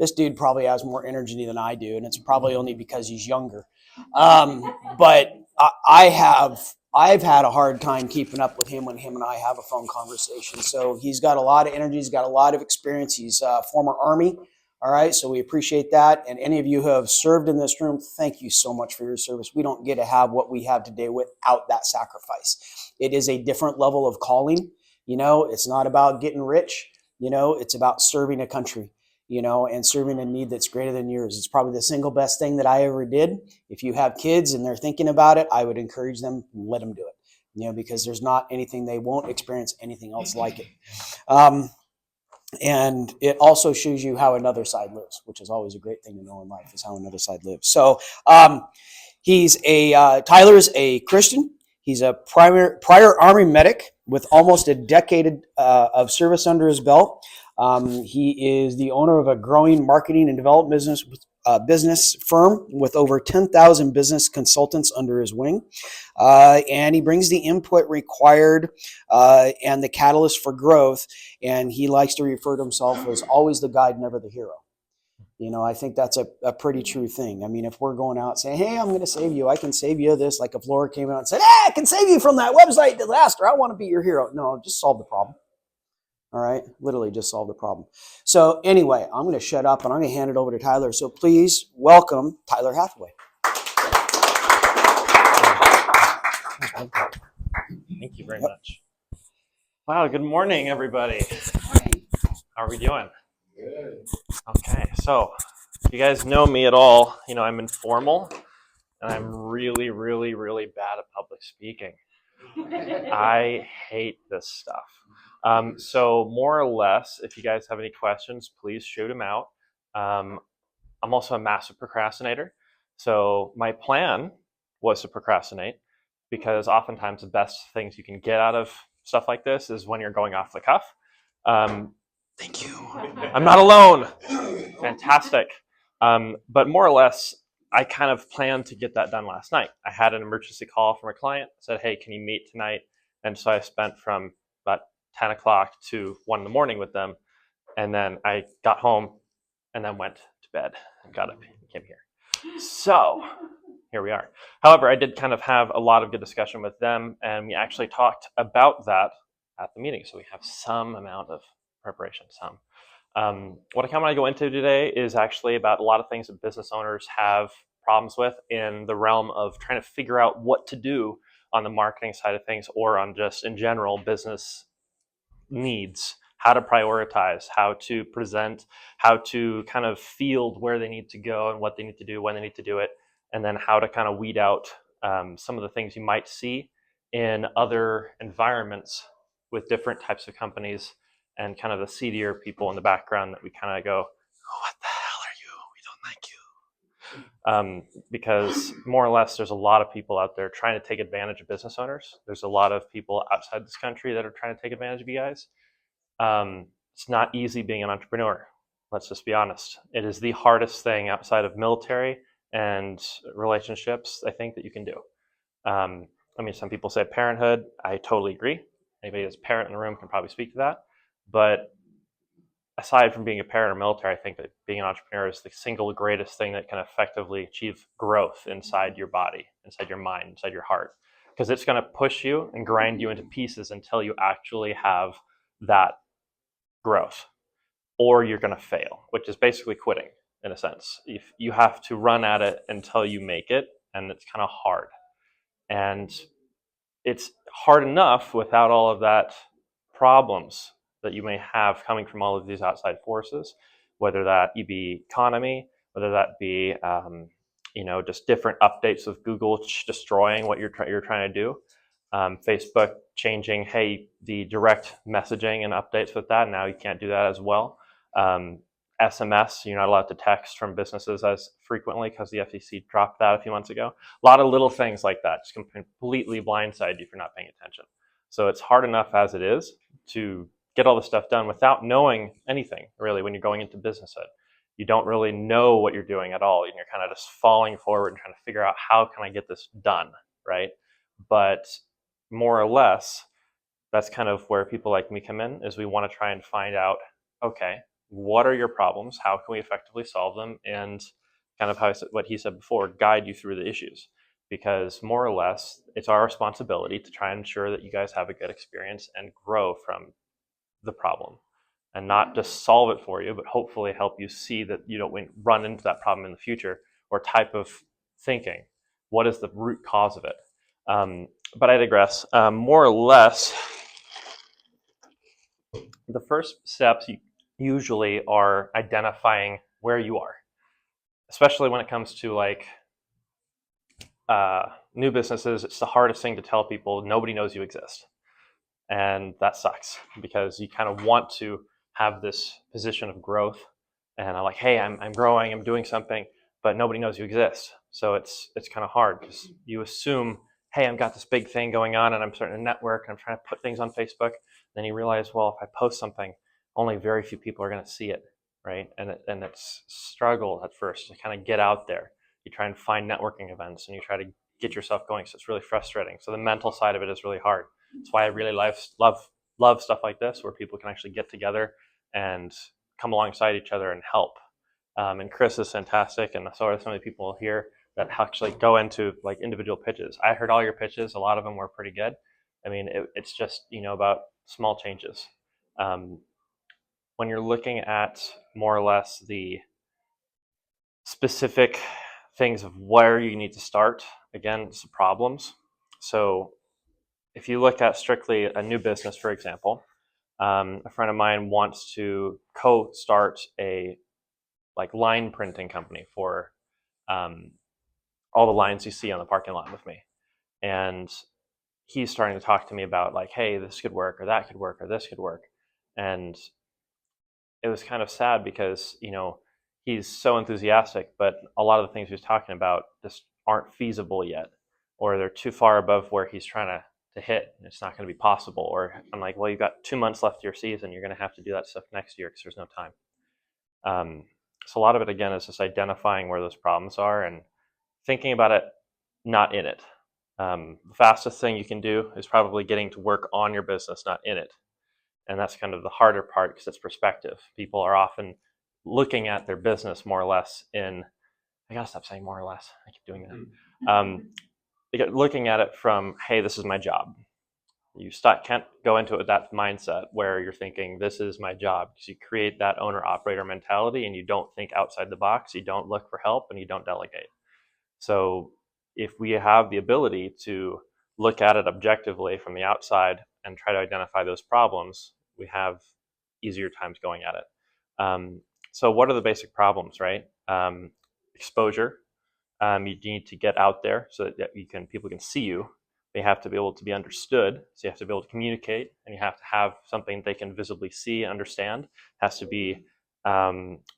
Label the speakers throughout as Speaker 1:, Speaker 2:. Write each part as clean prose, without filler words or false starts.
Speaker 1: this dude probably has more energy than I do, and it's probably only because he's younger. But I've had a hard time keeping up with him when him and I have a phone conversation. So he's got a lot of energy. He's got a lot of experience. He's former Army. All right. So we appreciate that. And any of you who have served in this room, thank you so much for your service. We don't get to have what we have today without that sacrifice. It is a different level of calling. It's not about getting rich. It's about serving a country, and serving a need that's greater than yours. It's probably the single best thing that I ever did. If you have kids and they're thinking about it, I would encourage them, let them do it, because there's not anything, they won't experience anything else like it. And it also shows you how another side lives, which is always a great thing to know in life, is how another side lives. So Tyler's a Christian. He's a prior Army medic with almost a decade of service under his belt. He is the owner of a growing marketing and development business firm with over 10,000 business consultants under his wing. And he brings the input required and the catalyst for growth. And he likes to refer to himself as always the guide, never the hero. I think that's a pretty true thing. I mean, if we're going out saying, hey, I'm going to save you, I can save you this, like if Laura came out and said, hey, I can save you from that website disaster, I want to be your hero. No, just solve the problem. All right, literally just solve the problem. So anyway, I'm going to shut up and I'm going to hand it over to Tyler. So please welcome Tyler Hathaway.
Speaker 2: Thank you very much. Wow, good morning, everybody. How are we doing? Good. Okay, so if you guys know me at all, I'm informal and I'm really, really, really bad at public speaking. I hate this stuff. So more or less, if you guys have any questions, please shoot them out. I'm also a massive procrastinator. So my plan was to procrastinate because oftentimes the best things you can get out of stuff like this is when you're going off the cuff. Thank you. I'm not alone. Fantastic. But more or less, I kind of planned to get that done last night. I had an emergency call from a client, said, hey, can you meet tonight? And so I spent from about 10 o'clock to 1 in the morning with them. And then I got home and then went to bed and got up and came here. So here we are. However, I did kind of have a lot of good discussion with them, and we actually talked about that at the meeting. So we have some amount of preparation, what I kind of want to go into today is actually about a lot of things that business owners have problems with in the realm of trying to figure out what to do on the marketing side of things or on just in general business needs, how to prioritize, how to present, how to kind of field where they need to go and what they need to do, when they need to do it, and then how to kind of weed out some of the things you might see in other environments with different types of companies and kind of the seedier people in the background that we kind of go, oh, what the hell are you? We don't like you. Because more or less, there's a lot of people out there trying to take advantage of business owners. There's a lot of people outside this country that are trying to take advantage of you guys. It's not easy being an entrepreneur. Let's just be honest. It is the hardest thing outside of military and relationships, I think, that you can do. Some people say parenthood. I totally agree. Anybody that's a parent in the room can probably speak to that. But aside from being a parent or military, I think that being an entrepreneur is the single greatest thing that can effectively achieve growth inside your body, inside your mind, inside your heart. Because it's going to push you and grind you into pieces until you actually have that growth. Or you're going to fail, which is basically quitting in a sense. If you have to run at it until you make it, and it's kind of hard. And it's hard enough without all of that problems that you may have coming from all of these outside forces, whether that be economy, whether that be just different updates of Google destroying what you're trying to do, Facebook changing, hey, the direct messaging and updates with that, now you can't do that as well. SMS, you're not allowed to text from businesses as frequently because the FCC dropped that a few months ago. A lot of little things like that just completely blindside you if you're not paying attention. So it's hard enough as it is to get all this stuff done without knowing anything, really, when you're going into businesshood. You don't really know what you're doing at all, and you're kind of just falling forward and trying to figure out how can I get this done, right? But more or less, that's kind of where people like me come in, is we want to try and find out, okay, what are your problems, how can we effectively solve them, and kind of how what he said before, guide you through the issues. Because more or less, it's our responsibility to try and ensure that you guys have a good experience and grow from the problem, and not just solve it for you, but hopefully help you see that you don't run into that problem in the future, or type of thinking. What is the root cause of it? But I digress. More or less, the first steps usually are identifying where you are, especially when it comes to like new businesses. It's the hardest thing to tell people. Nobody knows you exist. And that sucks, because you kind of want to have this position of growth, and I'm like, hey, I'm growing, I'm doing something, but nobody knows you exist. So it's kind of hard, because you assume, hey, I've got this big thing going on and I'm starting to network and I'm trying to put things on Facebook. Then you realize, well, if I post something, only very few people are going to see it, right? And it's struggle at first to kind of get out there. You try and find networking events and you try to get yourself going. So it's really frustrating. So the mental side of it is really hard. That's why I really love stuff like this, where people can actually get together and come alongside each other and help. And Chris is fantastic, and so are some of the people here that actually go into like individual pitches. I heard all your pitches; a lot of them were pretty good. I mean, it's just about small changes. When you're looking at more or less the specific things of where you need to start, again, it's the problems. So if you look at strictly a new business, for example, a friend of mine wants to co-start a like line printing company for all the lines you see on the parking lot with me. And he's starting to talk to me about like, hey, this could work, or that could work, or this could work. And it was kind of sad, because he's so enthusiastic, but a lot of the things he was talking about just aren't feasible yet, or they're too far above where he's trying to hit. It's not going to be possible. Or I'm like, well, you've got 2 months left of your season. You're going to have to do that stuff next year, because there's no time. So a lot of it, again, is just identifying where those problems are and thinking about it, not in it. The fastest thing you can do is probably getting to work on your business, not in it. And that's kind of the harder part, because it's perspective. People are often looking at their business more or less in, I gotta stop saying more or less. I keep doing that. Looking at it from, hey, this is my job. You can't go into it with that mindset where you're thinking, this is my job, because you create that owner-operator mentality and you don't think outside the box, you don't look for help, and you don't delegate. So if we have the ability to look at it objectively from the outside and try to identify those problems, we have easier times going at it. So what are the basic problems, right? Exposure. You need to get out there so that people can see you. They have to be able to be understood. So you have to be able to communicate, and you have to have something they can visibly see and understand. It has to be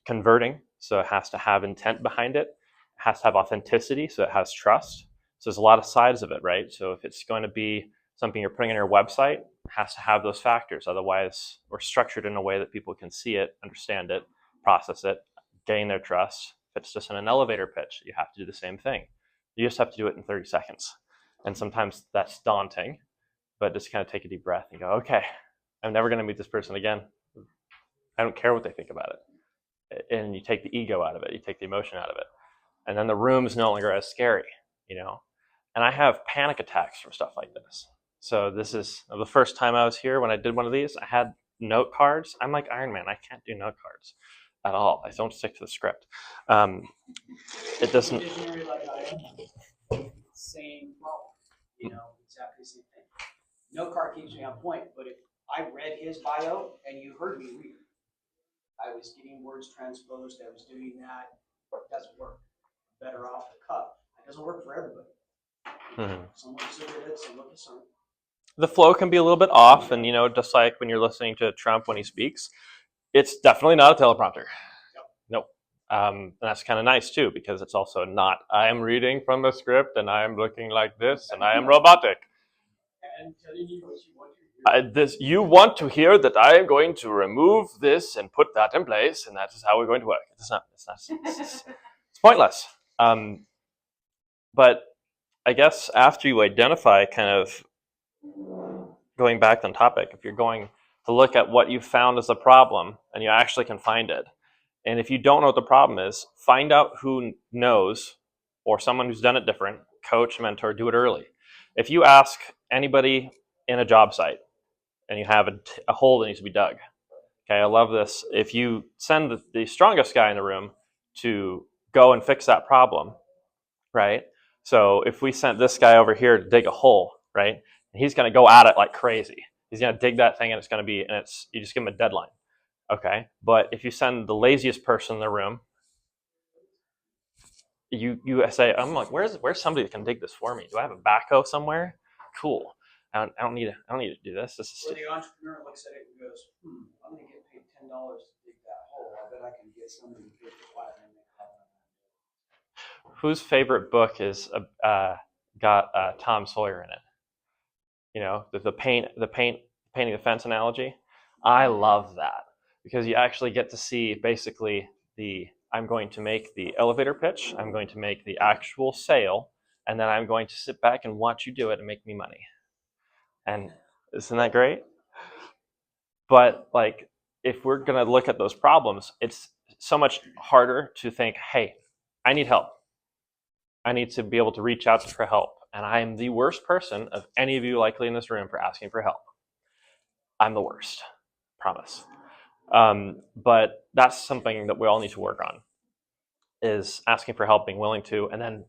Speaker 2: converting. So it has to have intent behind it. It has to have authenticity. So it has trust. So there's a lot of sides of it, right? So if it's going to be something you're putting on your website, it has to have those factors. Otherwise, we're structured in a way that people can see it, understand it, process it, gain their trust. If it's just in an elevator pitch, you have to do the same thing. You just have to do it in 30 seconds. And sometimes that's daunting, but just kind of take a deep breath and go, okay, I'm never going to meet this person again. I don't care what they think about it. And you take the ego out of it. You take the emotion out of it. And then the room's no longer as scary, And I have panic attacks from stuff like this. So this is the first time I was here when I did one of these. I had note cards. I'm like Iron Man. I can't do note cards at all. I don't stick to the script. It doesn't.
Speaker 1: Visionary like I am, same problem. Exactly the same thing. No car keeps me on point, but if I read his bio and you heard me read it, I was getting words transposed. I was doing that. It doesn't work. Better off the cuff. It doesn't work for everybody. Mm-hmm. Someone is good at it, someone isn't.
Speaker 2: The flow can be a little bit off, and just like when you're listening to Trump when he speaks, it's definitely not a teleprompter. Nope. And that's kind of nice too, because it's also not, I am reading from a script and I am looking like this and I am robotic.
Speaker 1: And telling you what you want to hear.
Speaker 2: You want to hear that I am going to remove this and put that in place, and that is how we're going to work. It's pointless. But I guess after you identify, kind of going back on topic, if you're going to look at what you found as a problem, and you actually can find it. And if you don't know what the problem is, find out who knows, or someone who's done it different, coach, mentor, do it early. If you ask anybody in a job site and you have a hole that needs to be dug, okay, I love this. If you send the strongest guy in the room to go and fix that problem, right? So if we sent this guy over here to dig a hole, right, he's going to go at it like crazy. He's going to dig that thing, and it's going to be, and it's, you just give him a deadline, okay? But if you send the laziest person in the room, you say, I'm like, where's somebody that can dig this for me? Do I have a backhoe somewhere? Cool. I don't need to do this. This is
Speaker 1: Or the entrepreneur looks at it and goes, I'm going to get paid $10 to dig that hole. I bet I can get somebody to dig the flat and make
Speaker 2: whose favorite book is got Tom Sawyer in it? You know, the painting the fence analogy. I love that because you actually get to see basically I'm going to make the elevator pitch, I'm going to make the actual sale, and then I'm going to sit back and watch you do it and make me money. And isn't that great? But like, if we're going to look at those problems, it's so much harder to think, hey, I need help. I need to be able to reach out for help. And I am the worst person of any of you likely in this room for asking for help. I'm the worst, promise. But that's something that we all need to work on, is asking for help, being willing to, and then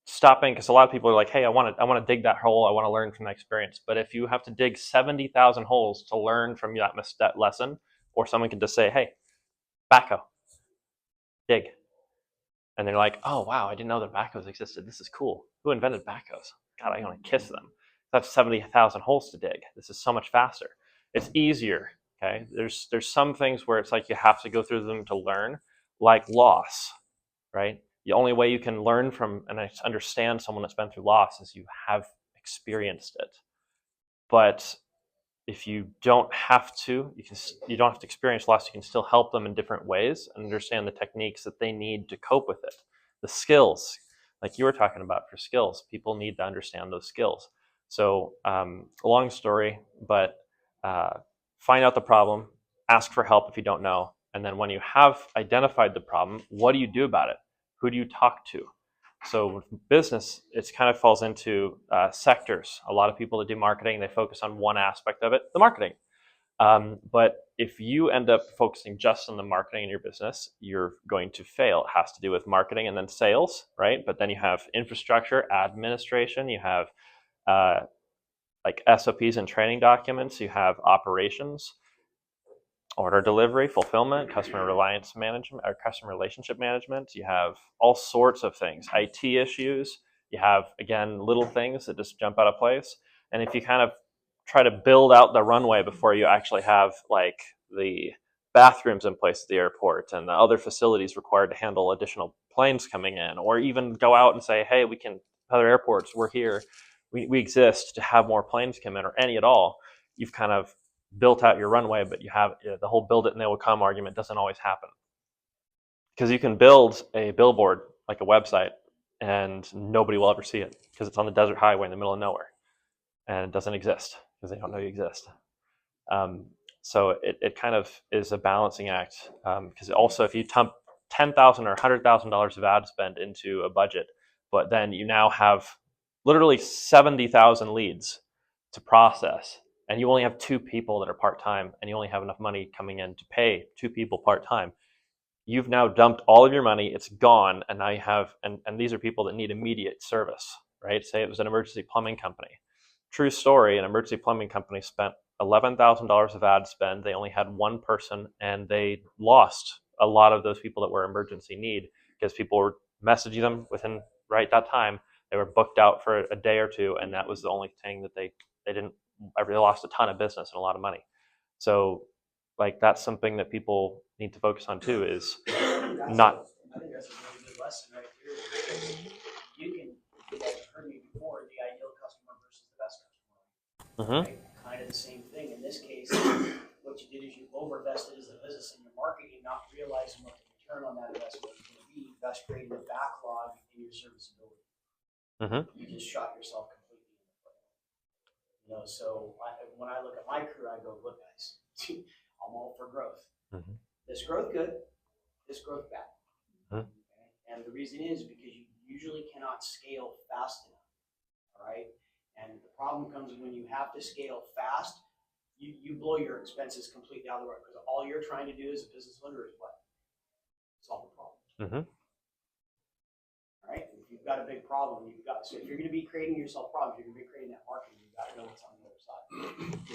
Speaker 2: stopping, because a lot of people are like, hey, I want to dig that hole, I want to learn from that experience. But if you have to dig 70,000 holes to learn from that lesson, or someone can just say, hey, backhoe, dig. And they're like, oh, wow, I didn't know that backhoes existed. This is cool. Who invented backhoes? God, I want to kiss them. That's 70,000 holes to dig. This is so much faster. It's easier, okay? There's some things where it's like you have to go through them to learn, like loss, right? The only way you can learn from and understand someone that's been through loss is you have experienced it. But if you don't have to, you don't have to experience loss. You can still help them in different ways and understand the techniques that they need to cope with it. The skills, like you were talking about for skills, people need to understand those skills. So a long story, but find out the problem, ask for help if you don't know, and then when you have identified the problem, what do you do about it? Who do you talk to? So with business, it kind of falls into sectors. A lot of people that do marketing, they focus on one aspect of it, the marketing. But if you end up focusing just on the marketing in your business, you're going to fail. It has to do with marketing and then sales, right? But then you have infrastructure, administration, you have like SOPs and training documents, you have operations, order delivery, fulfillment, customer reliance management, or customer relationship management. You have all sorts of things, IT issues. You have, again, little things that just jump out of place. And if you kind of try to build out the runway before you actually have like the bathrooms in place at the airport and the other facilities required to handle additional planes coming in, or even go out and say, hey, we can, other airports, we're here, we exist to have more planes come in, or any at all, you've kind of built out your runway, but you have the whole build it and they will come argument doesn't always happen. Because you can build a billboard, like a website, and nobody will ever see it because it's on the desert highway in the middle of nowhere and it doesn't exist because they don't know you exist. So it kind of is a balancing act, because also if you dump $10,000 or $100,000 of ad spend into a budget, but then you now have literally 70,000 leads to process, and you only have 2 people that are part-time, and you only have enough money coming in to pay 2 people part-time, you've now dumped all of your money, it's gone, and now you have, and these are people that need immediate service, right? Say it was an emergency plumbing company. True story, an emergency plumbing company spent $11,000 of ad spend. They only had 1 person, and they lost a lot of those people that were emergency need because people were messaging them within right that time. They were booked out for a day or 2, and that was the only thing that they didn't. They lost a ton of business and a lot of money. So, like, that's something that people need to focus on too. Is not.
Speaker 1: I think that's a really good lesson right here. You can, like you heard me before, the ideal customer versus the best customer.
Speaker 2: Mm-hmm.
Speaker 1: Right? Kind of the same thing. In this case, what you did is you overinvested as a business in your marketing, not realizing what the return on that investment is going to be, thus creating a backlog in your serviceability.
Speaker 2: Mm-hmm.
Speaker 1: You just shot yourself completely in the foot. So when I look at my crew, I go, look, guys, I'm all for growth.
Speaker 2: Mm-hmm.
Speaker 1: This growth good, this growth bad.
Speaker 2: Mm-hmm.
Speaker 1: Okay? And the reason is because you usually cannot scale fast enough. All right. And the problem comes when you have to scale fast, you blow your expenses completely out of the water because all you're trying to do as a business owner is what? Solve the problem.
Speaker 2: Mm-hmm.
Speaker 1: All right. And if you've got a big problem, so if you're going to be creating yourself problems, you're going to be creating that market, you've got to know what's on the other side.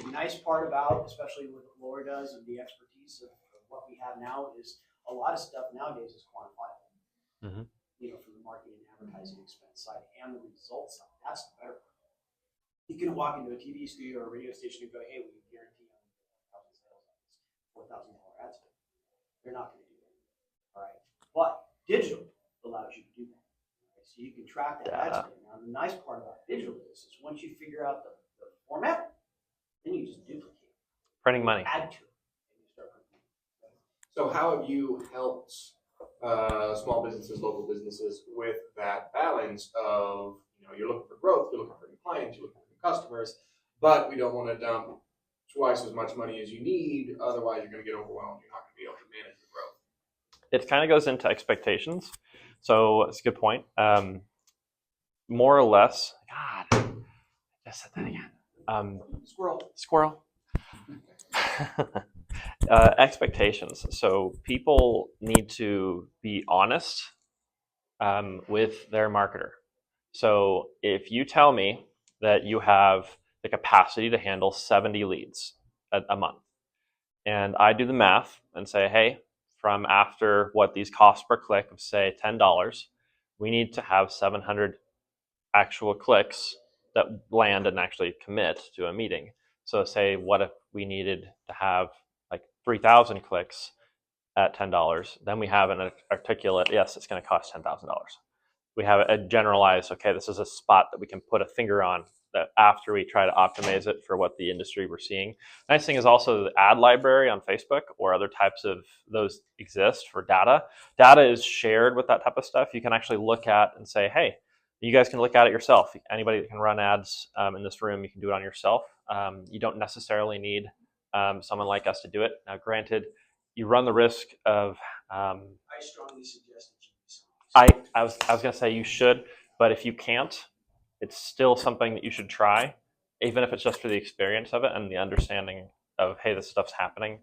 Speaker 1: The nice part about, especially with what Laura does and the expertise of what we have now, is a lot of stuff nowadays is quantifiable.
Speaker 2: Mm-hmm.
Speaker 1: From the marketing and advertising expense side and the results side. That's the better part. You can walk into a TV studio or a radio station and go, hey, we guarantee on 1,000 sales on this $4,000 ad spend. They're not going to do that. All right. But digital allows you to do that. Right? So you can track that ad spend. Now, the nice part about digital is once you figure out the format, then you just duplicate.
Speaker 2: Printing money.
Speaker 1: Add to it. And you start printing money.
Speaker 3: So how have you helped small businesses, local businesses with that balance of, you're looking for growth, you're looking for new clients, you're looking for new customers, but we don't want to dump twice as much money as you need, otherwise you're going to get overwhelmed, you're not going to be able to manage the growth.
Speaker 2: It kind of goes into expectations. So it's a good point. More or less, God, I said that again. Squirrel. Expectations. So people need to be honest with their marketer. So if you tell me that you have the capacity to handle 70 leads a month, and I do the math and say, hey, from after what these cost per click of say $10, we need to have 700 actual clicks that land and actually commit to a meeting. So say, what if we needed to have like 3,000 clicks at $10? Then we have an articulate, yes, it's going to cost $10,000. We have a generalized, okay, this is a spot that we can put a finger on that after we try to optimize it for what the industry we're seeing. Nice thing is also the ad library on Facebook or other types of those exist for data. Data is shared with that type of stuff. You can actually look at and say, hey, you guys can look at it yourself. Anybody that can run ads in this room, you can do it on yourself. You don't necessarily need someone like us to do it. Now, granted, you run the risk of.
Speaker 1: I strongly suggest that you use
Speaker 2: I was going to say you should, but if you can't, it's still something that you should try, even if it's just for the experience of it and the understanding of, hey, this stuff's happening.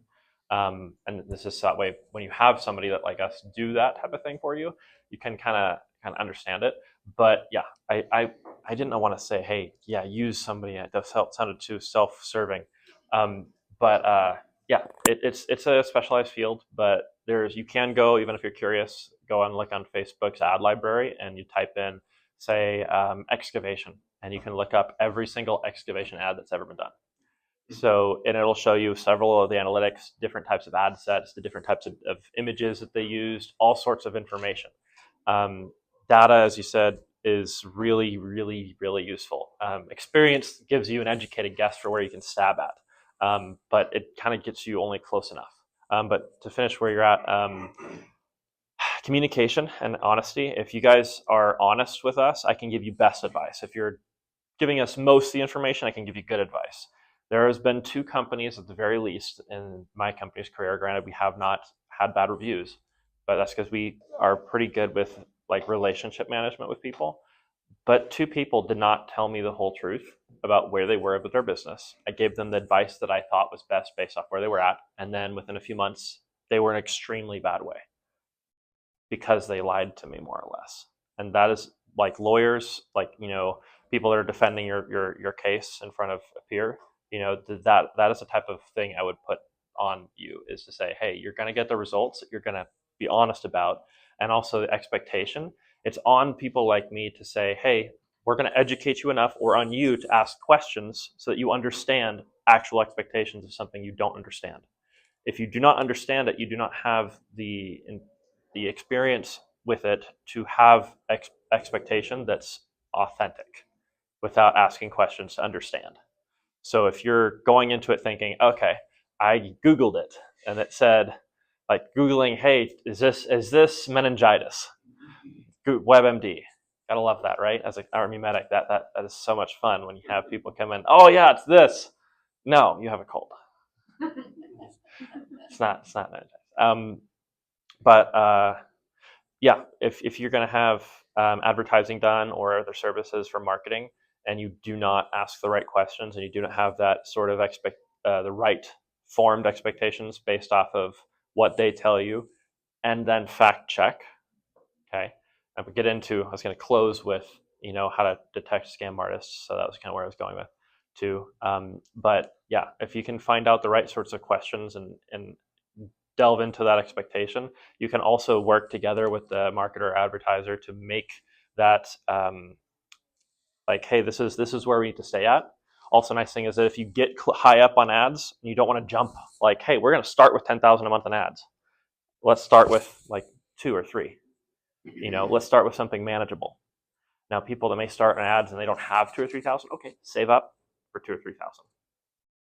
Speaker 2: And this is that way when you have somebody that like us do that type of thing for you, you can kind of understand it. But yeah, I didn't want to say, hey, yeah, use somebody. It sounded too self-serving. Yeah, it's a specialized field, but you can go, even if you're curious, go and look on Facebook's ad library and you type in, say, excavation, and you can look up every single excavation ad that's ever been done. So, and it'll show you several of the analytics, different types of ad sets, the different types of images that they used, all sorts of information. Data, as you said, is really, really, really useful. Experience gives you an educated guess for where you can stab at, but it kind of gets you only close enough. But to finish where you're at, communication and honesty. If you guys are honest with us, I can give you best advice. If you're giving us most of the information, I can give you good advice. There has been 2 companies at the very least in my company's career. Granted, we have not had bad reviews, but that's because we are pretty good with like relationship management with people. But 2 people did not tell me the whole truth about where they were with their business. I gave them the advice that I thought was best based off where they were at. And then within a few months, they were in an extremely bad way because they lied to me more or less. And that is like lawyers, like, people that are defending your case in front of a peer, that is the type of thing I would put on you, is to say, hey, you're going to get the results that you're going to be honest about. And also the expectation. It's on people like me to say, hey, we're going to educate you enough, or on you to ask questions so that you understand actual expectations of something you don't understand. If you do not understand it, you do not have the experience with it to have expectation that's authentic without asking questions to understand. So if you're going into it thinking, okay, I Googled it and it said, like Googling, hey, is this meningitis? WebMD. Gotta love that, right? As an Army medic, that is so much fun when you have people come in. Oh yeah, it's this. No, you have a cold. It's not nice. But yeah, if you're going to have advertising done or other services for marketing, and you do not ask the right questions, and you do not have that sort of the right formed expectations based off of what they tell you, and then fact check. Okay, I would get into. I was going to close with how to detect scam artists. So that was kind of where I was going with too. But yeah, if you can find out the right sorts of questions and delve into that expectation, you can also work together with the marketer or advertiser to make that like, hey, this is where we need to stay at. Also, nice thing is that if you get high up on ads, you don't want to jump like, hey, we're going to start with 10,000 a month in ads. Let's start with like 2 or 3. Let's start with something manageable. Now, people that may start in ads and they don't have 2 or 3,000, okay, save up for 2 or 3,000.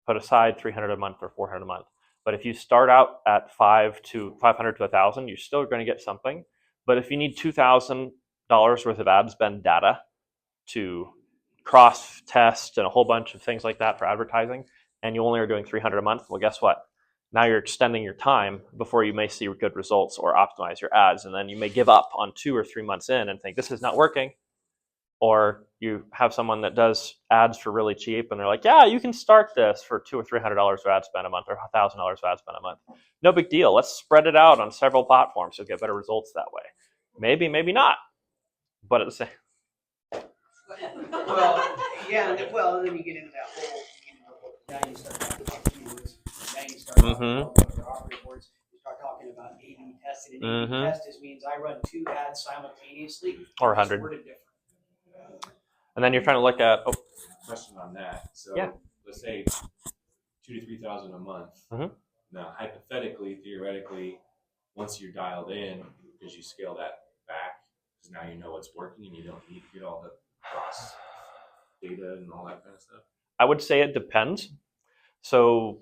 Speaker 2: Put aside 300 a month or 400 a month. But if you start out at 500 to 1,000, you're still going to get something. But if you need $2,000 worth of ad spend data to cross test and a whole bunch of things like that for advertising, and you only are doing 300 a month, well, guess what? Now you're extending your time before you may see good results or optimize your ads. And then you may give up on 2 or 3 months in and think this is not working. Or you have someone that does ads for really cheap and they're like, yeah, you can start this for $200 or $300 of ad spend a month or $1,000 of ad spend a month. No big deal. Let's spread it out on several platforms. You'll get better results that way. Maybe, maybe not. But at the same.
Speaker 1: Well, yeah, and then you get into that whole, now you start talking about keywords, now you start talking about what your operating boards, you start talking about A/B testing, and A/B test just means I run 2 ads simultaneously,
Speaker 2: or 100.
Speaker 1: Worded different.
Speaker 2: And then you're trying to look at
Speaker 3: Question on that. So
Speaker 2: yeah.
Speaker 3: let's say 2,000 to 3,000 a month. Now, hypothetically, theoretically, once you're dialed in, because you scale that back, because now you know what's working and you don't need to get all the cross data and all that kind of stuff.
Speaker 2: I would say it depends. So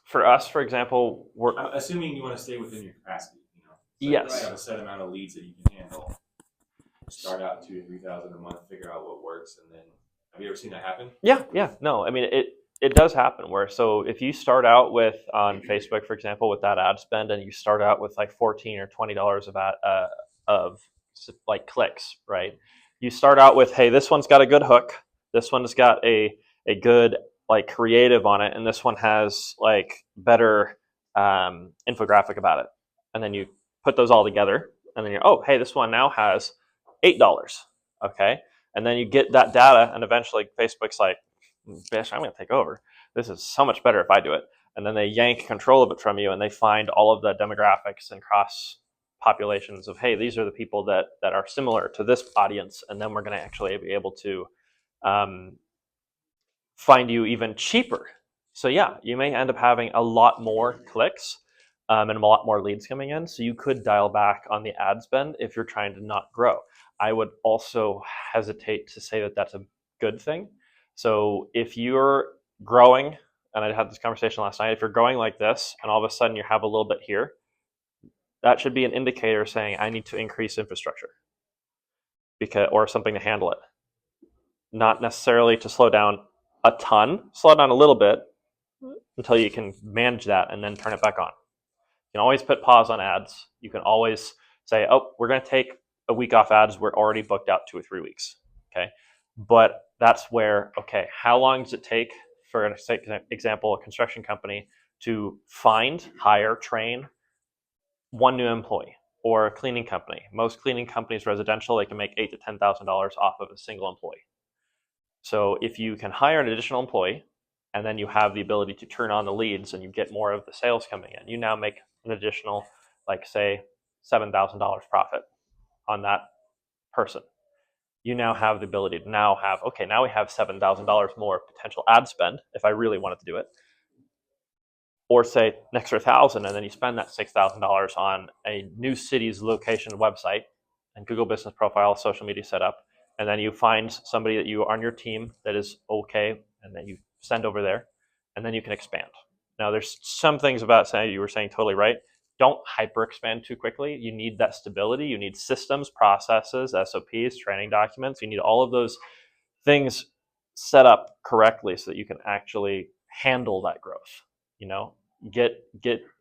Speaker 2: for us, for example, we're
Speaker 3: assuming you want to stay within your capacity. So
Speaker 2: yes,
Speaker 3: you have a set amount of leads that you can handle. Start out 2,000 to 3,000 a month, figure out what works, and then have you ever seen that happen?
Speaker 2: Yeah. No, I mean it does happen where so if you start out with on Facebook, for example, with that ad spend, and you start out with like $14 or $20 of like clicks, right? You start out with, hey, this one's got a good hook, this one's got a good like creative on it, and this one has like better infographic about it, and then you put those all together, and then you're, oh, hey, this one now has $8, okay, and then you get that data, and eventually Facebook's like, bitch, I'm going to take over. This is so much better if I do it. And then they yank control of it from you, and they find all of the demographics and cross populations of, hey, these are the people that are similar to this audience, and then we're going to actually be able to find you even cheaper. So yeah, you may end up having a lot more clicks and a lot more leads coming in. So you could dial back on the ad spend if you're trying to not grow. I would also hesitate to say that that's a good thing. So if you're growing, and I had this conversation last night, if you're growing like this and all of a sudden you have a little bit here, that should be an indicator saying I need to increase infrastructure or something to handle it. Not necessarily to slow down a ton, slow down a little bit until you can manage that and then turn it back on. You can always put pause on ads. You can always say, oh, we're going to take a week off ads. We're already booked out 2 or 3 weeks. Okay. But that's where, okay, how long does it take, for example, a construction company to find, hire, train one new employee, or a cleaning company? Most cleaning companies, residential, they can make $8,000 to $10,000 off of a single employee. So if you can hire an additional employee, and then you have the ability to turn on the leads and you get more of the sales coming in, you now make an additional, like say, $7,000 profit on that person. You now have the ability to now have, okay, now we have $7,000 more potential ad spend if I really wanted to do it. Or say an extra $1,000, and then you spend that $6,000 on a new city's location website and Google Business Profile, social media setup, and then you find somebody that you on your team that is okay, and then you send over there, and then you can expand. Now, there's some things about saying, you were saying totally right. don't hyper expand too quickly. You need that stability. You need systems, processes, SOPs, training documents. You need all of those things set up correctly so that you can actually handle that growth. You know, get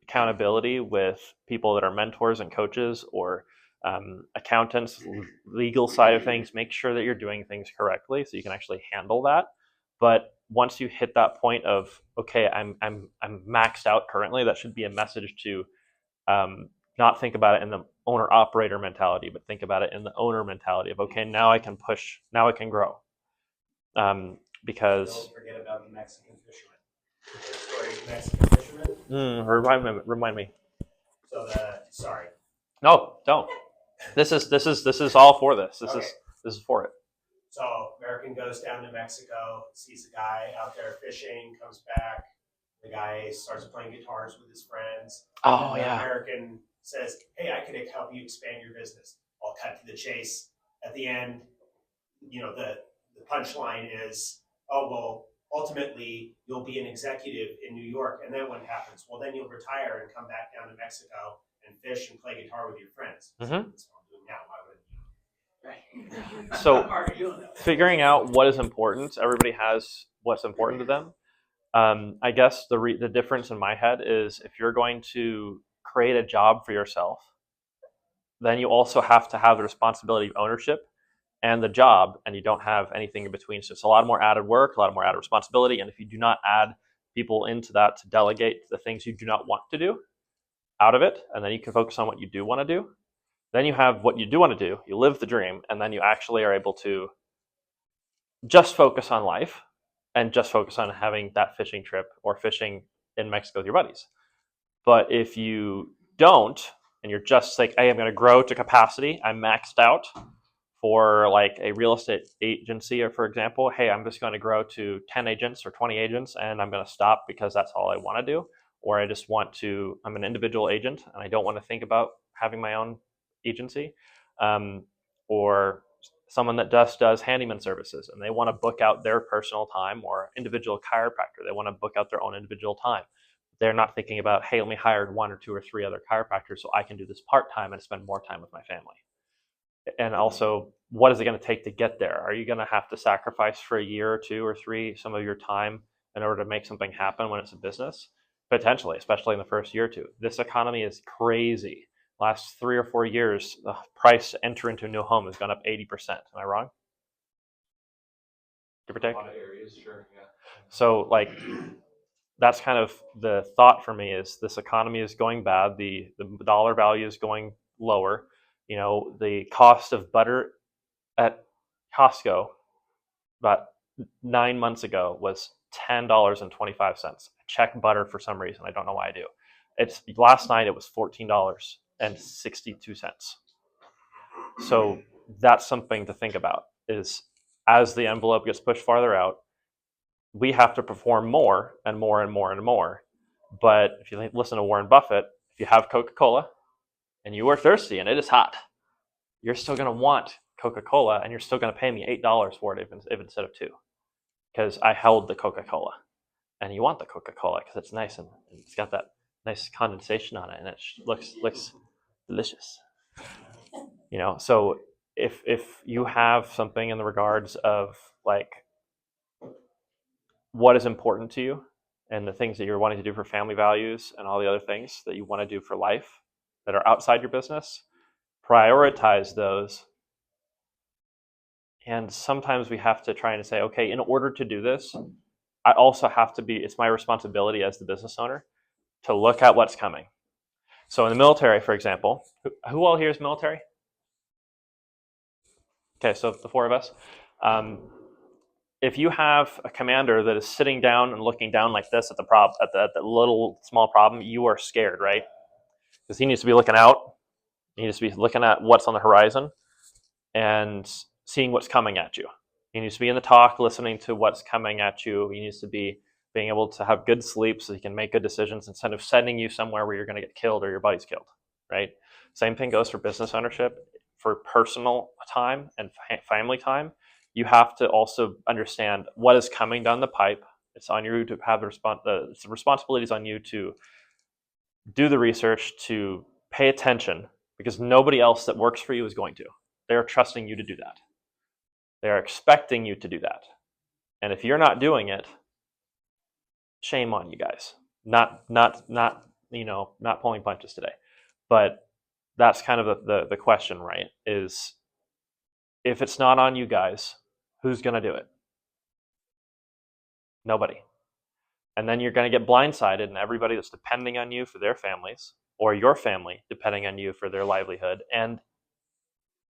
Speaker 2: accountability with people that are mentors and coaches, or accountants, legal side of things. Make sure that you're doing things correctly so you can actually handle that. But once you hit that point of, okay, I'm maxed out currently, that should be a message to not think about it in the owner operator mentality, but think about it in the owner mentality of, okay, now I can push, now I can grow. Because
Speaker 4: don't forget about the Mexican fisherman. The story of the Mexican fisherman.
Speaker 2: remind me.
Speaker 4: So sorry.
Speaker 2: No, don't. This is all for this. This is for it.
Speaker 4: So American goes down to Mexico, sees a guy out there fishing, comes back. The guy starts playing guitars with his friends.
Speaker 2: Oh,
Speaker 4: and the
Speaker 2: yeah.
Speaker 4: American says, "Hey, I could help you expand your business." I'll cut to the chase. At the end, the punchline is, "Oh, well, ultimately you'll be an executive in New York, and then what happens? Well, then you'll retire and come back down to Mexico and fish and play guitar with your friends."
Speaker 2: Mm-hmm.
Speaker 4: That's what I'm doing now. Why would
Speaker 2: So figuring out what is important, everybody has what's important to them. I guess the difference in my head is, if you're going to create a job for yourself, then you also have to have the responsibility of ownership and the job, and you don't have anything in between. So it's a lot more added work, a lot more added responsibility. And if you do not add people into that to delegate the things you do not want to do out of it, and then you can focus on what you do want to do, then you have what you do want to do, you live the dream, and then you actually are able to just focus on life and just focus on having that fishing trip or fishing in Mexico with your buddies. But if you don't, and you're just like, hey, I'm going to grow to capacity, I'm maxed out for like a real estate agency, or for example, hey, I'm just going to grow to 10 agents or 20 agents and I'm going to stop because that's all I want to do. Or I just want to, I'm an individual agent and I don't want to think about having my own agency. Or someone that just does handyman services and they want to book out their personal time, or individual chiropractor, they want to book out their own individual time. They're not thinking about, hey, let me hire 1 or 2 or 3 other chiropractors so I can do this part-time and spend more time with my family. And also, what is it going to take to get there? Are you going to have to sacrifice for a year or 2 or 3 some of your time in order to make something happen when it's a business? Potentially, especially in the first year or 2. This economy is crazy. Last 3 or 4 years, the price to enter into a new home has gone up 80%. Am I wrong? Give or take?
Speaker 3: A lot of areas, sure, yeah.
Speaker 2: So, like, that's kind of the thought for me, is this economy is going bad. The dollar value is going lower. You know, the cost of butter at Costco about 9 months ago was $10.25. I check butter for some reason. I don't know why I do. It's last night it was $14.62. So that's something to think about, is as the envelope gets pushed farther out, we have to perform more and more and more and more. But if you listen to Warren Buffett, if you have Coca-Cola and you are thirsty and it is hot, you're still going to want Coca-Cola, and you're still going to pay me $8 for it if instead of $2, because I held the Coca-Cola. And you want the Coca-Cola because it's nice and it's got that nice condensation on it, and it looks delicious. You know, so if you have something in the regards of like what is important to you and the things that you're wanting to do for family values and all the other things that you want to do for life that are outside your business, prioritize those. And sometimes we have to try and say, okay, in order to do this, I also have to be, it's my responsibility as the business owner to look at what's coming. So in the military, for example, who all here is military? Okay, so the 4 of us. If you have a commander that is sitting down and looking down like this at the little small problem, you are scared, right? Because he needs to be looking out. He needs to be looking at what's on the horizon and seeing what's coming at you. He needs to be in the talk, listening to what's coming at you. He needs to be being able to have good sleep so he can make good decisions instead of sending you somewhere where you're going to get killed or your buddy's killed, right? Same thing goes for business ownership. For personal time and family time, you have to also understand what is coming down the pipe. It's on you to have the responsibilities on you to do the research, to pay attention, because nobody else that works for you is going to. They're trusting you to do that. They're expecting you to do that. And if you're not doing it, shame on you guys. Not not pulling punches today. But that's kind of the question, right? Is if it's not on you guys, who's going to do it? Nobody. And then you're going to get blindsided, and everybody that's depending on you for their families, or your family depending on you for their livelihood, and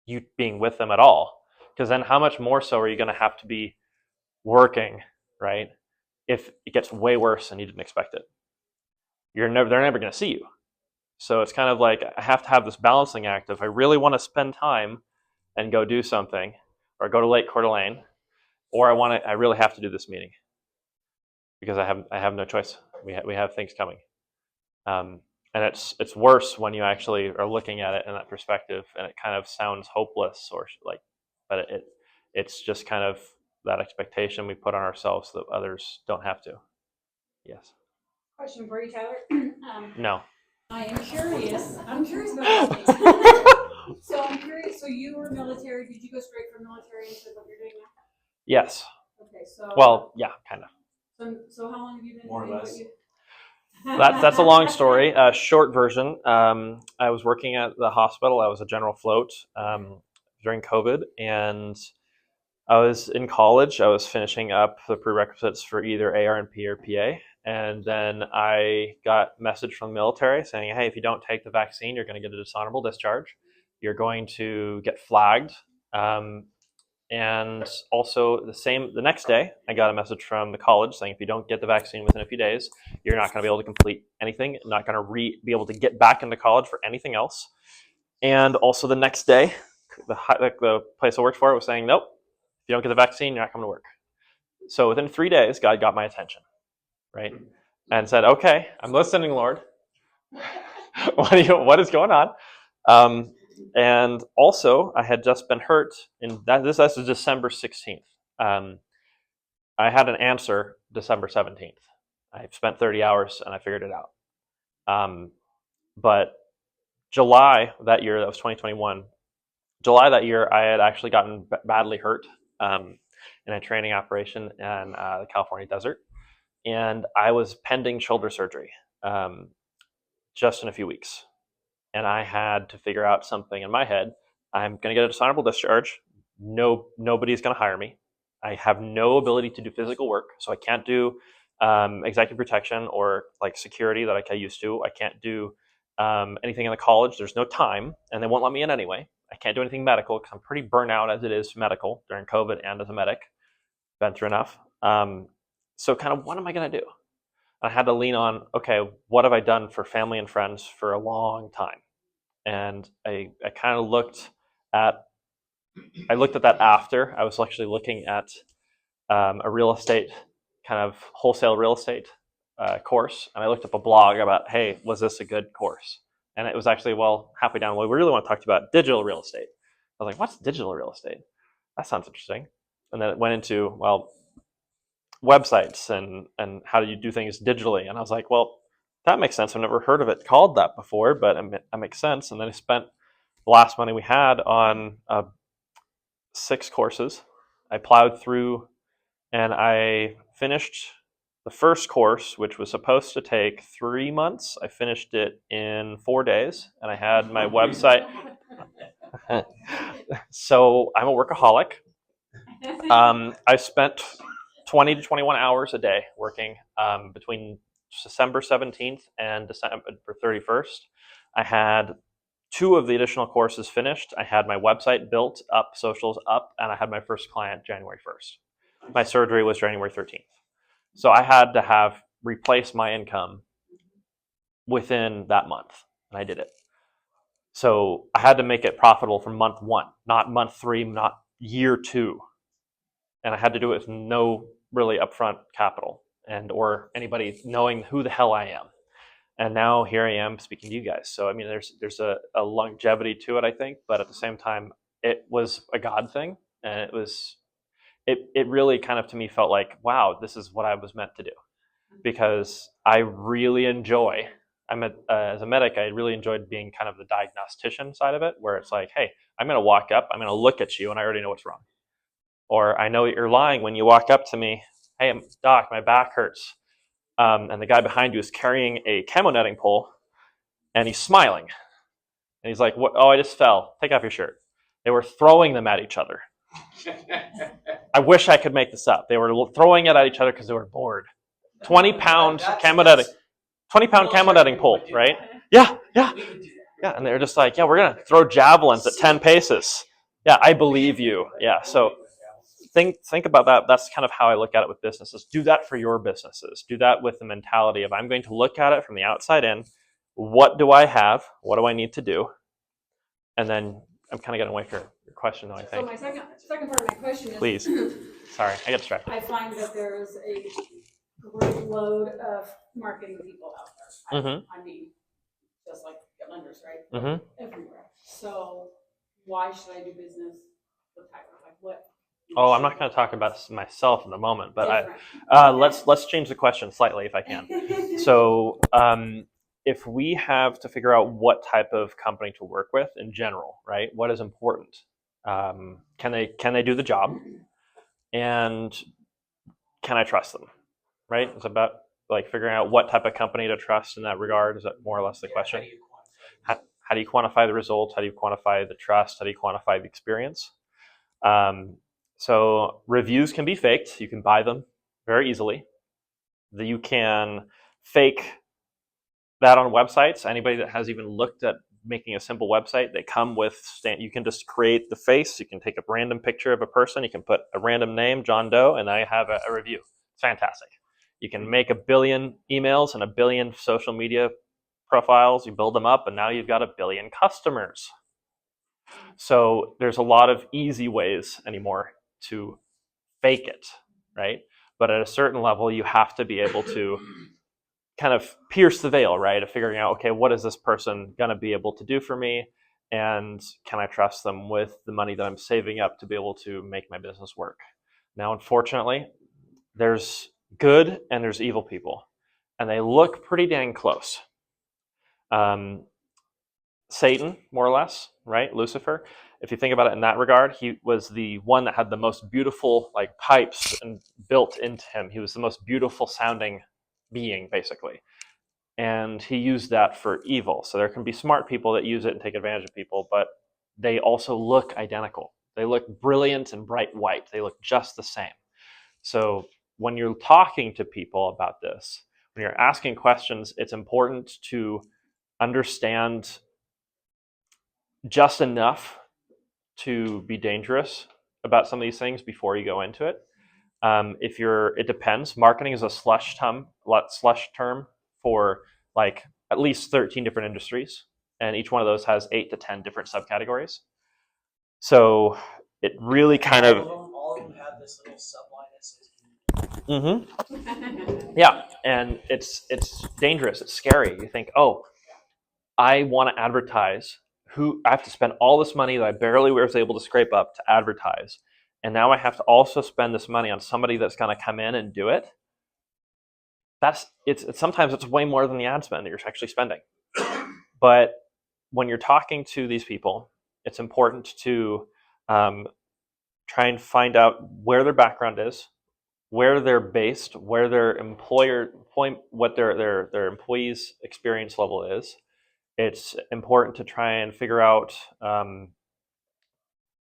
Speaker 2: you being with them at all. Because then how much more so are you going to have to be working, right? If it gets way worse and you didn't expect it. They're never going to see you. So it's kind of like I have to have this balancing act. If I really want to spend time and go do something, or go to Lake Coeur d'Alene, or I really have to do this meeting because I have no choice. We have things coming, and it's worse when you actually are looking at it in that perspective, and it kind of sounds hopeless or like, but it's just kind of that expectation we put on ourselves that others don't have to. Yes.
Speaker 5: Question for you, Tyler.
Speaker 2: No.
Speaker 5: I am curious. I'm curious about all things. So I'm curious. So you were military. Did you go straight from military into what you're doing now?
Speaker 2: Yes.
Speaker 5: Okay. So.
Speaker 2: Well, yeah, kind of.
Speaker 5: So how long have you been
Speaker 3: More or
Speaker 5: doing
Speaker 3: less.
Speaker 5: what you?
Speaker 2: That's a long story. Short version. I was working at the hospital. I was a general float during COVID, and I was in college. I was finishing up the prerequisites for either ARNP or PA, and then I got a message from the military saying, "Hey, if you don't take the vaccine, you're going to get a dishonorable discharge. You're going to get flagged." And also the next day, I got a message from the college saying, if you don't get the vaccine within a few days, you're not going to be able to complete anything, not going to be able to get back into college for anything else. And also the next day, the place I worked for was saying, nope, if you don't get the vaccine, you're not coming to work. So within 3 days, God got my attention, right? And said, okay, I'm listening, Lord. What is going on? And also, I had just been hurt in that. This is December 16th. I had an answer December 17th. I spent 30 hours and I figured it out. But July that year, that was 2021. July that year, I had actually gotten badly hurt in a training operation in the California desert, and I was pending shoulder surgery just in a few weeks. And I had to figure out something in my head. I'm going to get a dishonorable discharge. Nobody's going to hire me. I have no ability to do physical work, so I can't do executive protection or like security that I used to. I can't do anything in the college. There's no time, and they won't let me in anyway. I can't do anything medical because I'm pretty burnt out as it is medical during COVID and as a medic. Been through enough. So kind of what am I going to do? I had to lean on, okay, what have I done for family and friends for a long time? And I kind of looked at that after. I was actually looking at a real estate, kind of wholesale real estate course. And I looked up a blog about, hey, was this a good course? And it was actually, well, halfway down, well, we really want to talk about digital real estate. I was like, what's digital real estate? That sounds interesting. And then it went into, well, websites and how do you do things digitally. And I was like, well, that makes sense. I've never heard of it called that before, but that makes sense. And then I spent the last money we had on 6 courses. I plowed through and I finished the first course, which was supposed to take 3 months. I finished it in 4 days, and I had my website. So I'm a workaholic. I spent 20 to 21 hours a day working between December 17th and December 31st. I had 2 of the additional courses finished. I had my website built up, socials up, and I had my first client January 1st. My surgery was January 13th. So I had to replace my income within that month, and I did it. So I had to make it profitable from month 1, not month 3, not year 2. And I had to do it with no really upfront capital or anybody knowing who the hell I am. And now here I am speaking to you guys. So I mean, there's a longevity to it, I think, but at the same time, it was a God thing, and it really kind of to me felt like, wow, this is what I was meant to do, because I really enjoy as a medic, I really enjoyed being kind of the diagnostician side of it, where it's like, hey, I'm going to walk up, I'm going to look at you, and I already know what's wrong. Or I know you're lying when you walk up to me, hey, doc, my back hurts. And the guy behind you is carrying a camo netting pole, and he's smiling. And he's like, what? Oh, I just fell. Take off your shirt. They were throwing them at each other. I wish I could make this up. They were throwing it at each other because they were bored. 20-pound camo netting. 20-pound camo netting pole, right? Yeah. And they're just like, yeah, we're going to throw javelins at 10 paces. Yeah, I believe you. Yeah, so think about that. That's kind of how I look at it with businesses. Do that for your businesses. Do that with the mentality of, I'm going to look at it from the outside in. What do I have? What do I need to do? And then I'm kind of getting away from your question, though, I
Speaker 5: So
Speaker 2: think.
Speaker 5: my second part of my question is.
Speaker 2: Please. Sorry, I get distracted.
Speaker 5: I find that there's a great load of marketing people out there. I mean, just like lenders, right? Everywhere. So why should I do business with Tyler? Like what?
Speaker 2: Oh, I'm not going to talk about myself in the moment, but let's change the question slightly if I can. So if we have to figure out what type of company to work with in general, right? What is important? Can they do the job? And can I trust them? Right? It's about like figuring out what type of company to trust in that regard. Is that more or less the question? How do you quantify the results? How do you quantify the trust? How do you quantify the experience? So reviews can be faked. You can buy them very easily. You can fake that on websites. Anybody that has even looked at making a simple website, they come with, you can just create the face. You can take a random picture of a person. You can put a random name, John Doe, and I have a review. It's fantastic. You can make 1 billion emails and 1 billion social media profiles. You build them up, and now you've got 1 billion customers. So there's a lot of easy ways anymore to fake it, right? But at a certain level, you have to be able to kind of pierce the veil, right? Of figuring out, okay, what is this person going to be able to do for me? And can I trust them with the money that I'm saving up to be able to make my business work? Now, unfortunately, there's good and there's evil people, and they look pretty dang close. Satan, more or less, right? Lucifer. If you think about it in that regard, he was the one that had the most beautiful like pipes and built into him. He was the most beautiful sounding being, basically. And he used that for evil. So there can be smart people that use it and take advantage of people, but they also look identical. They look brilliant and bright white. They look just the same. So when you're talking to people about this, when you're asking questions, it's important to understand just enough to be dangerous about some of these things before you go into it. It depends. Marketing is a slush term for like at least 13 different industries, and each one of those has 8 to 10 different subcategories. So it really kind of
Speaker 6: all of them have this little subline that says.
Speaker 2: Yeah, and it's dangerous. It's scary. You think, oh, I want to advertise. I have to spend all this money that I barely was able to scrape up to advertise, and now I have to also spend this money on somebody that's going to come in and do it. Sometimes it's way more than the ad spend that you're actually spending. But when you're talking to these people, it's important to try and find out where their background is, where they're based, where their what their employees' experience level is. It's important to try and figure out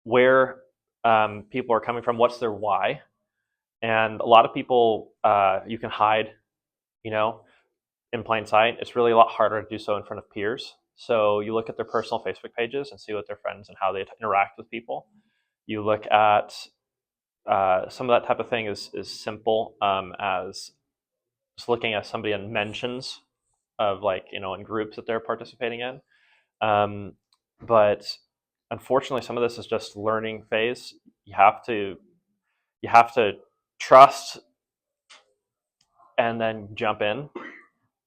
Speaker 2: where people are coming from, what's their why. And a lot of people you can hide, in plain sight. It's really a lot harder to do so in front of peers. So you look at their personal Facebook pages and see what their friends and how they interact with people. You look at some of that type of thing is simple as just looking at somebody in mentions of in groups that they're participating in. But unfortunately, some of this is just learning phase. You have to trust and then jump in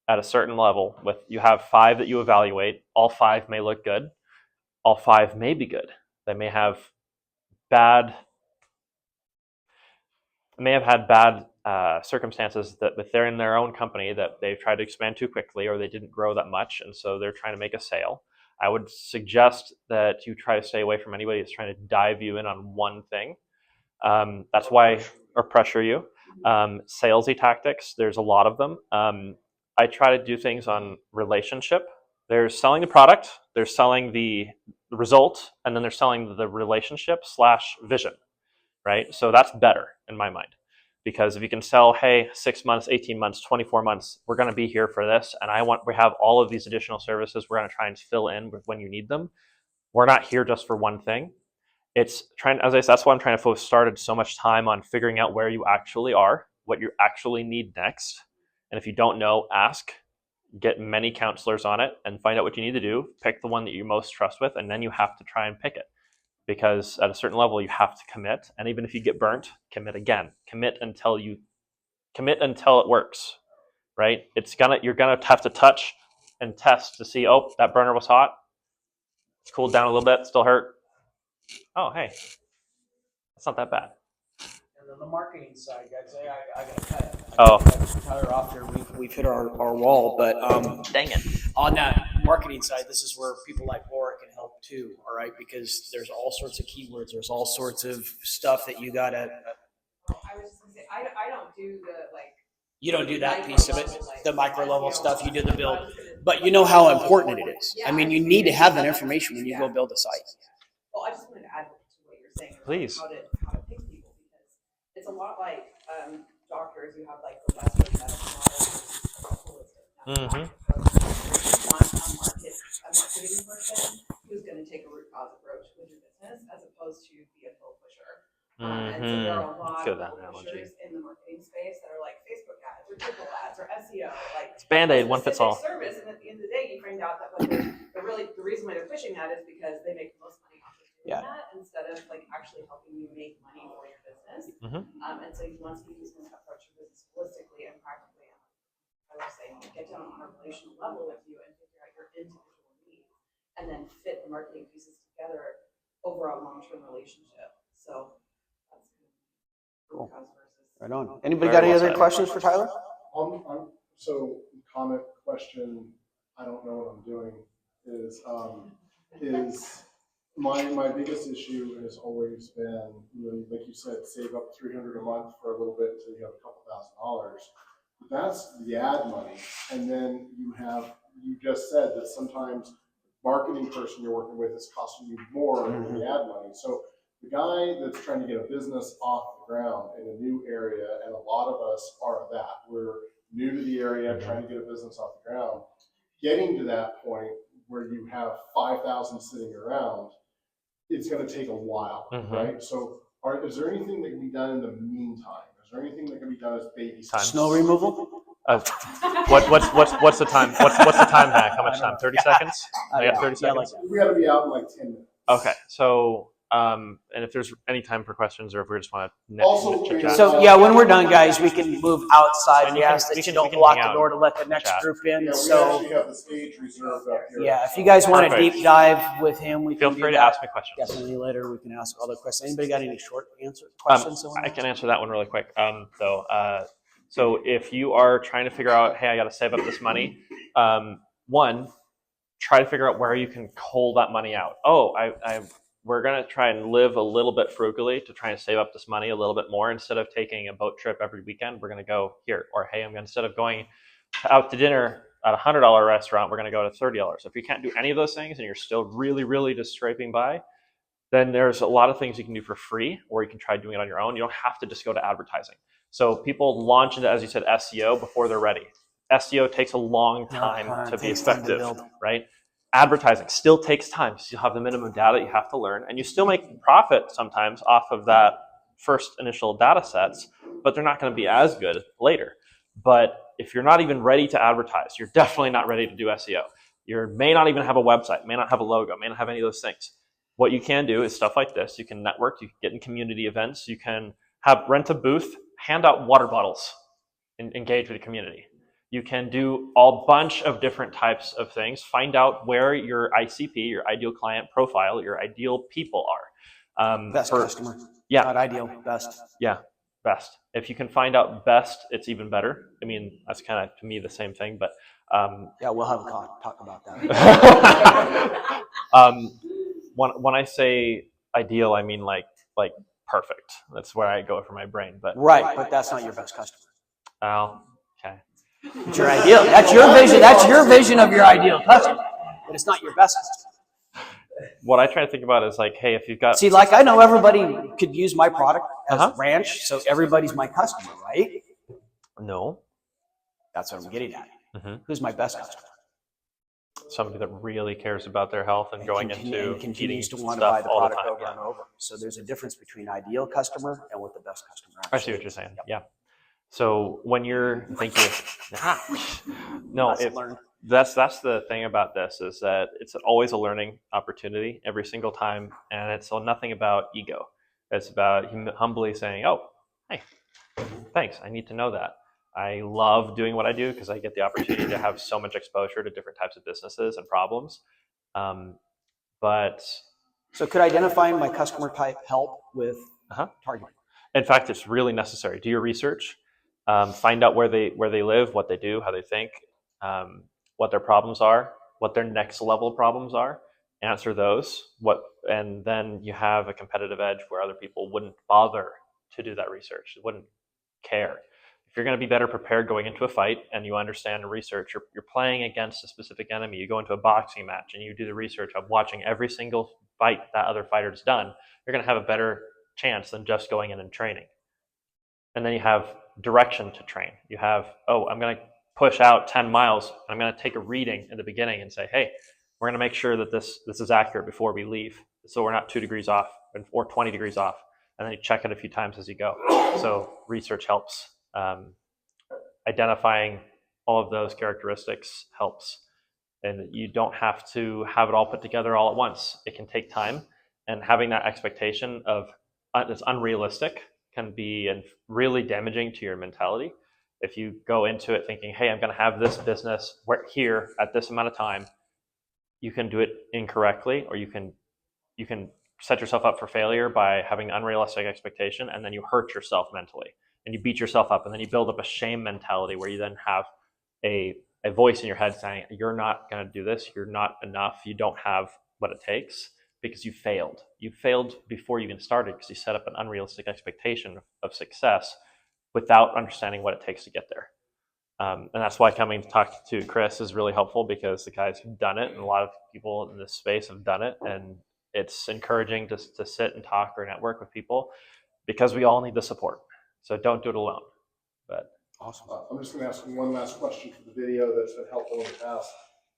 Speaker 2: at a certain level. You have 5 that you evaluate. All 5 may look good. All 5 may be good. They may have had bad circumstances that if they're in their own company that they've tried to expand too quickly or they didn't grow that much and so they're trying to make a sale, I would suggest that you try to stay away from anybody that's trying to dive you in on one thing. That's why, or pressure you. Salesy tactics, there's a lot of them. I try to do things on relationship. They're selling the product, they're selling the result, and then they're selling the relationship / vision, right? So that's better in my mind. Because if you can sell, hey, 6 months, 18 months, 24 months, we're going to be here for this, and we have all of these additional services we're going to try and fill in with when you need them. We're not here just for one thing. It's trying, as I said, that's why I'm trying to started so much time on figuring out where you actually are, what you actually need next. And if you don't know, ask, get many counselors on it and find out what you need to do, pick the one that you most trust with, and then you have to try and pick it. Because at a certain level, you have to commit. And even if you get burnt, commit again. Commit until it works, right? You're gonna have to touch and test to see, oh, that burner was hot. It's cooled down a little bit, still hurt. Oh, hey, that's not that bad.
Speaker 6: And then the marketing side, guys, I gotta cut it.
Speaker 2: Oh.
Speaker 1: Tyler off here. We've hit our wall, but
Speaker 2: Dang it.
Speaker 1: on that marketing side, this is where people like Laura can help too. All right, because there's all sorts of keywords. There's all sorts of stuff that you gotta.
Speaker 5: I was just gonna say, I don't do the like.
Speaker 1: You don't do that piece of it, the micro level stuff. You do the build, but you know how important it is. I mean, you need to have that information when you go build a site.
Speaker 7: Well, I just wanted to add to what you're saying. About
Speaker 2: Please.
Speaker 7: How to pick people, because it's a lot like doctors. You have like the Western medical model.
Speaker 2: Mm-hmm.
Speaker 7: Want a marketing person who's going to take a root cause approach with your business, as opposed to be a pill pusher. And so there are a lot
Speaker 2: Good
Speaker 7: of
Speaker 2: analogy.
Speaker 7: pushers in the marketing space that are like Facebook ads or Google ads or SEO. Like
Speaker 2: It's Band-Aid, one fits all.
Speaker 7: Service, and at the end of the day, you find out that what the reason why they're pushing that is because they make the most money off of doing that instead of like actually helping you make money for your business. And so once you just approach your business holistically and practically, I would say get down on a relational level with you and figure out your individual needs, and then fit the marketing pieces together over a long-term relationship. So.
Speaker 1: Cool. Right on. Anybody got any other questions for Tyler?
Speaker 8: So comment question, I don't know what I'm doing, is my biggest issue has always been, like you said, save up $300 a month for a little bit until you have a couple $1,000s. That's the ad money. And then you just said that sometimes marketing person you're working with is costing you more than the ad money. So the guy that's trying to get a business off the ground in a new area, and a lot of us are that. We're new to the area, trying to get a business off the ground. Getting to that point where you have 5,000 sitting around, it's going to take a while, right? So is there anything that can be done in the meantime? Is there anything that can be done as baby steps?
Speaker 1: Snow removal?
Speaker 2: What's the time? What's the time hack? How much time? 30 seconds? I got 30 seconds.
Speaker 8: We got to be out in like 10 minutes.
Speaker 2: Okay, so and if there's any time for questions, or if we just want to chit chat.
Speaker 1: So yeah, when we're done, guys, we can move outside.
Speaker 2: And
Speaker 1: We
Speaker 2: you can-
Speaker 1: ask that
Speaker 2: we
Speaker 1: you
Speaker 2: can-
Speaker 1: don't
Speaker 2: we can
Speaker 1: block
Speaker 2: hang
Speaker 1: the
Speaker 2: out
Speaker 1: door to let the next
Speaker 2: chat.
Speaker 1: group in.
Speaker 8: Yeah, we
Speaker 1: So
Speaker 8: actually have the stage reserved up here.
Speaker 1: yeah, if you guys want to
Speaker 2: Perfect.
Speaker 1: deep dive with him, we
Speaker 2: Feel
Speaker 1: can do
Speaker 2: free to
Speaker 1: that.
Speaker 2: ask me questions.
Speaker 1: Definitely later we can ask other questions. Anybody got any short answer questions?
Speaker 2: I can answer that one really quick. So if you are trying to figure out, hey, I got to save up this money, one, try to figure out where you can cull that money out. Oh, we're going to try and live a little bit frugally to try and save up this money a little bit more. Instead of taking a boat trip every weekend, we're going to go here. Or, hey, instead of going out to dinner at a $100 restaurant, we're going to go to $30. If you can't do any of those things and you're still really, really just scraping by, then there's a lot of things you can do for free, or you can try doing it on your own. You don't have to just go to advertising. So people launch into, as you said, SEO before they're ready. SEO takes a long time to be effective, right? Advertising still takes time. So you have the minimum data you have to learn, and you still make profit sometimes off of that first initial data sets, but they're not going to be as good later. But if you're not even ready to advertise, you're definitely not ready to do SEO. You may not even have a website, may not have a logo, may not have any of those things. What you can do is stuff like this. You can network, you can get in community events, you can rent a booth, hand out water bottles, and engage with the community. You can do a bunch of different types of things. Find out where your ICP, your ideal client profile, your ideal people are.
Speaker 1: Best customer.
Speaker 2: Yeah.
Speaker 1: Not ideal, best.
Speaker 2: Yeah. best. If you can find out best, it's even better. I mean, that's kind of, to me, the same thing, but
Speaker 1: Yeah, we'll have a talk about that.
Speaker 2: when I say ideal, I mean like perfect. That's where I go for my brain. But
Speaker 1: Right, but that's not your best customer.
Speaker 2: oh, okay.
Speaker 1: It's your ideal. That's your vision. That's your vision of your ideal customer, but it's not your best customer.
Speaker 2: What I try to think about is like, hey, if you've got
Speaker 1: See, like I know everybody could use my product as ranch, so everybody's my customer, right?
Speaker 2: no,
Speaker 1: That's what I'm getting at.
Speaker 2: Mhm.
Speaker 1: Who's my best customer?
Speaker 2: somebody that really cares about their health and going into
Speaker 1: and continues
Speaker 2: eating
Speaker 1: to want to
Speaker 2: stuff
Speaker 1: buy the
Speaker 2: all
Speaker 1: product
Speaker 2: the time.
Speaker 1: over and over. So there's a difference between ideal customer and what the best customer
Speaker 2: I
Speaker 1: actually
Speaker 2: see what you're
Speaker 1: is.
Speaker 2: saying. Yeah. So when you're thinking, no,
Speaker 1: Lesson learned.
Speaker 2: that's the thing about this is that it's always a learning opportunity every single time, and it's nothing about ego. It's about humbly saying, "Oh, hey, thanks. I need to know that. I love doing what I do because I get the opportunity to have so much exposure to different types of businesses and problems." But
Speaker 1: So could identifying my customer type help with targeting?
Speaker 2: in fact, it's really necessary. Do your research. Find out where they live, what they do, how they think, what their problems are, what their next level problems are. Answer those. And then you have a competitive edge where other people wouldn't bother to do that research. They wouldn't care. If you're going to be better prepared going into a fight and you understand the research, you're playing against a specific enemy. You go into a boxing match and you do the research of watching every single fight that other fighter's done. You're going to have a better chance than just going in and training. And then you have direction to train. You have, I'm going to push out 10 miles. I'm going to take a reading in the beginning and say, hey, we're going to make sure that this is accurate before we leave. So we're not 2 degrees off or 20 degrees off. And then you check it a few times as you go. So research helps. Identifying all of those characteristics helps. And you don't have to have it all put together all at once. It can take time. And having that expectation of it's unrealistic can be really damaging to your mentality. If you go into it thinking, hey, I'm going to have this business here at this amount of time, you can do it incorrectly, or you can set yourself up for failure by having an unrealistic expectation, and then you hurt yourself mentally, and you beat yourself up, and then you build up a shame mentality where you then have a voice in your head saying, you're not going to do this, you're not enough, you don't have what it takes, because you failed. You failed before you even started because you set up an unrealistic expectation of success without understanding what it takes to get there. And that's why coming to talk to Chris is really helpful, because the guys who've done it, and a lot of people in this space have done it, and it's encouraging to sit and talk or network with people, because we all need the support. So don't do it alone. But
Speaker 8: awesome. I'm just going to ask one last question for the video that's been helpful in the past.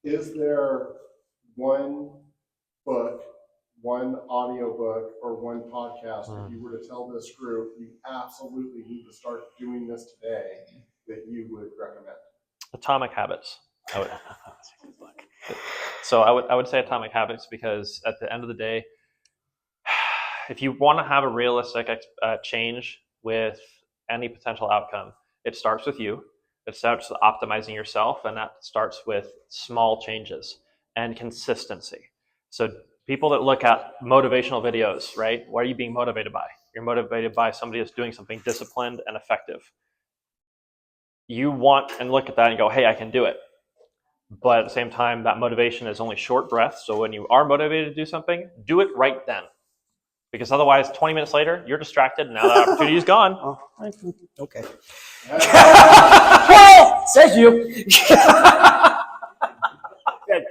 Speaker 8: Is there one book, one audiobook, or one podcast that you were to tell this group you absolutely need to start doing this today that you would recommend?
Speaker 2: Atomic Habits. So I would say Atomic Habits, because at the end of the day, if you want to have a realistic change with any potential outcome, it starts with you. It starts with optimizing yourself, and that starts with small changes and consistency. So people that look at motivational videos, right? What are you being motivated by? You're motivated by somebody that's doing something disciplined and effective. You want and look at that and go, hey, I can do it. But at the same time, that motivation is only short breath. So when you are motivated to do something, do it right then. Because otherwise, 20 minutes later, you're distracted, and now that opportunity is gone.
Speaker 1: Okay. Well, says you.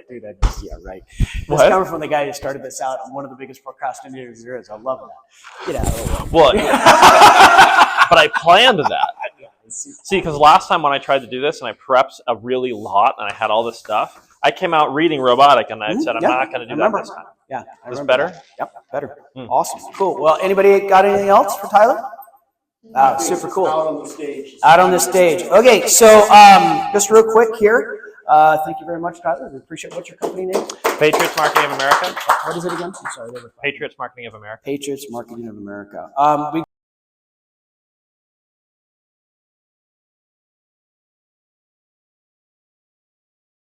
Speaker 1: Dude, yeah, right. This coming from the guy who started this out, I'm one of the biggest procrastinators there is. I love that. Get out of the way.
Speaker 2: Well, but I planned that. See, because last time when I tried to do this and I prepped a really lot and I had all this stuff, I came out reading robotic and I said, I'm not going to do that this time.
Speaker 1: Yeah.
Speaker 2: Is this better?
Speaker 1: That. Yep, better. Awesome. Cool. Well, anybody got anything else for Tyler? Super cool.
Speaker 8: Out on the stage.
Speaker 1: Out on the stage. Okay, so just real quick here. Thank you very much, Tyler. We appreciate what's your company name?
Speaker 2: Patriots Marketing of America.
Speaker 1: What is it again? I'm sorry.
Speaker 2: Patriots Marketing of America.
Speaker 1: Patriots Marketing of America. We